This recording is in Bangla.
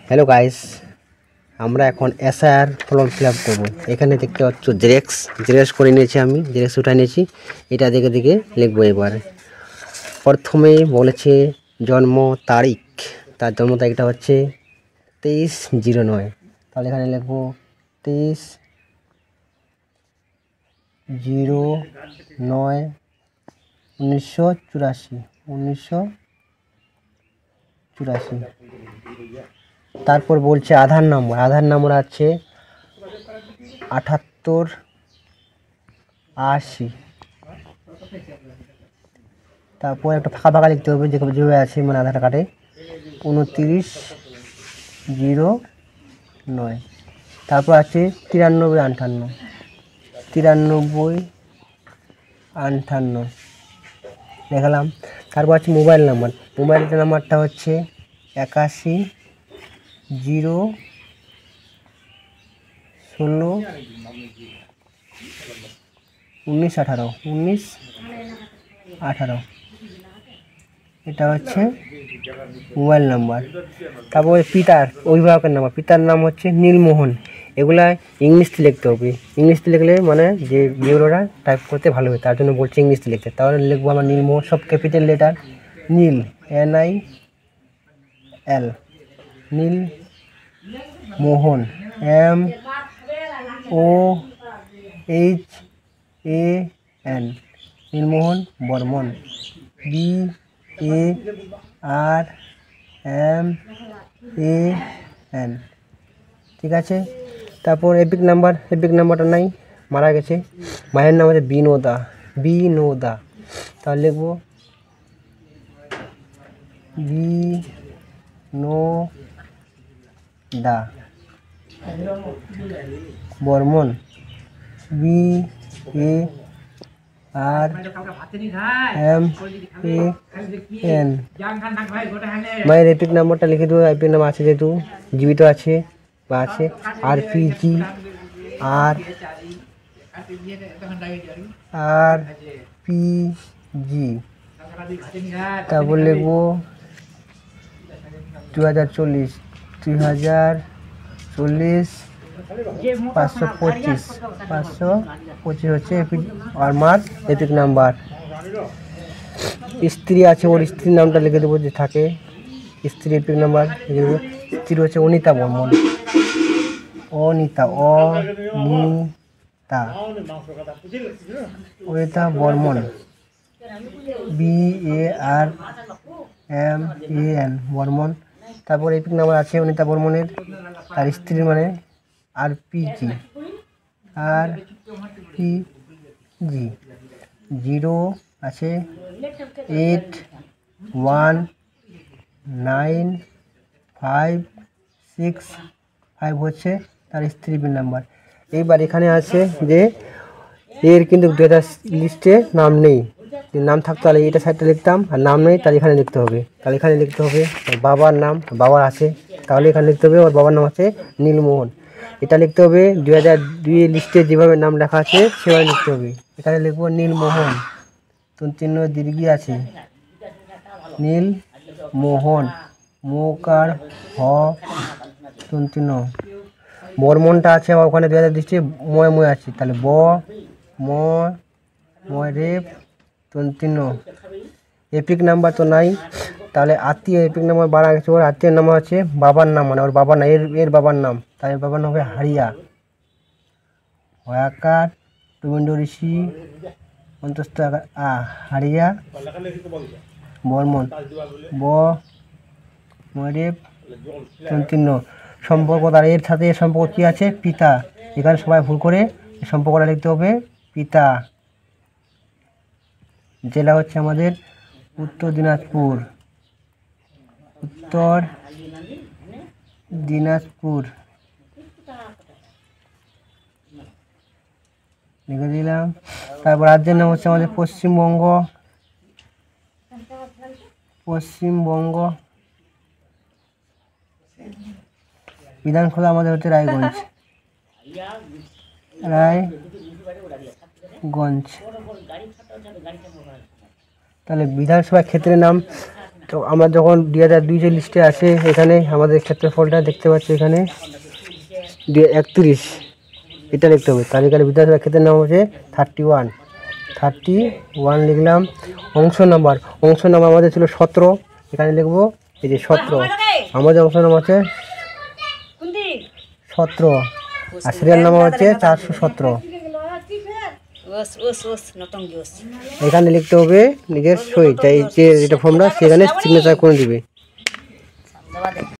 হ্যালো গাইস, আমরা এখন এসআইআর ফর্ম ফিল আপ করবো। এখানে দেখতে পাচ্ছ জেরক্স করে নিয়েছি, আমি জেরক্স উঠাই নিয়েছি। এটা দেখে দেখে লিখবো। এবার প্রথমেই বলেছে জন্ম তারিখ, তার জন্ম তারিখটা হচ্ছে 23/09। তাহলে এখানে লিখবো 23/09/1984। তারপর বলছে আধার নম্বর আছে 7880। তারপর একটা ফাঁকা লিখতে হবে, যেভাবে আছে মানে আধার কার্ডে 29/09। তারপর আছে 9358 দেখালাম। তারপর আছে মোবাইল নাম্বারটা হচ্ছে 81 0 16 19 18 এটা হচ্ছে মোবাইল নাম্বার। তারপরে পিতার নাম হচ্ছে নীলমোহন। এগুলা ইংলিশে লিখতে হবে। ইংলিশে লিখলে মানে যে বিউরোরা টাইপ করতে ভালো হবে, তার জন্য বলছে ইংলিশে লিখতে। তাহলে লিখবো আমরা নীলমোহন, সব ক্যাপিটাল লেটার, নীল NIL, নীল মোহন MOHAN, নীলমোহন বর্মন BARMAN। ঠিক আছে। তারপর এপিক নাম্বারটা নাই, মারা গেছে। মায়ের নাম হচ্ছে বিনোদা। তাহলে লিখবো বিনোদা বর্মন BARMAN। মায়ের এপিক নাম্বারটা লিখে দেবো। এপিক নাম্বার আছে, যেহেতু জীবিত আছে বা আছে RPG। তারপর লিখবো 2040 525 হচ্ছে আর মার এপিক নাম্বার। স্ত্রী আছে, ওর স্ত্রীর নামটা লিখে দেবো, যে থাকে স্ত্রী এপিক নাম্বার লিখে দেবো। স্ত্রী হচ্ছে অনিতা বর্মন, অনিতা বর্মন BARMAN বর্মন। তারপর এপিক নাম্বার আছে অনিতা বর্মনের, আর স্ত্রীর মানে RPG 0 আছে 819565 হচ্ছে তার স্ত্রীর নাম্বার। এইবার এখানে আছে যে এর কিন্তু লিস্টে নাম নেই। নাম থাকতো তাহলে এটা সাইডটা লিখতাম, আর নাম নেই তাহলে এখানে লিখতে হবে। বাবার নাম, বাবার আছে তাহলে এখানে লিখতে হবে। ওর বাবার নাম আছে নীলমোহন। এটা লিখতে হবে 2002 লিস্টে যেভাবে নাম লেখা আছে সেভাবে লিখতে হবে। এখানে লিখবো নীলমোহন, চিহ্ন দীর্ঘি আছে, নীলমোহন মোকার চিহ্ন। বর্মনটা আছে ওখানে 2000 লিস্টে ময় আছে, তাহলে রেপ চিহ্ন। এপিক নাম্বার তো নাই, তাহলে আত্মীয় এপিক নাম্বার বাড়া গেছে। ওর আত্মীয়ের নাম আছে বাবার নাম, মানে ওর বাবার নাম, এর বাবার নাম, তাই বাবার নাম হবে হারিয়া হয়াকার রবীন্দ্র ঋষি অন্তস্থ হারিয়া বর্মন ময়রেপ চিহ্ন। সম্পর্ক, তার এর সাথে এর সম্পর্ক কী আছে? পিতা। এখানে সবাই ভুল করে সম্পর্কটা লিখতে হবে পিতা। জেলা হচ্ছে আমাদের উত্তর দিনাজপুর লিখে দিলাম। তারপর রাজ্যের নাম হচ্ছে আমাদের পশ্চিমবঙ্গ। বিধানসভা আমাদের হচ্ছে রায়গঞ্জ। তাহলে বিধানসভা ক্ষেত্রের নাম তো আমরা যখন 2002 যে লিস্টে আসে এখানে আমাদের ক্ষেত্রফলটা দেখতে পাচ্ছি এখানে 31, এটা লিখতে হবে। তালিকার বিধানসভা ক্ষেত্রের নাম হচ্ছে 31 লিখলাম। অংশ নাম্বার আমাদের ছিল 17, এখানে লিখবো এই যে 17, আমাদের অংশ নাম্বার হচ্ছে 17 আর সিরিয়াল নাম্বার হচ্ছে 417। এখানে লিখতে হবে নিজের সই, তাই যে যেটা ফর্মটা সেখানে সিগনেচার করে দিবে।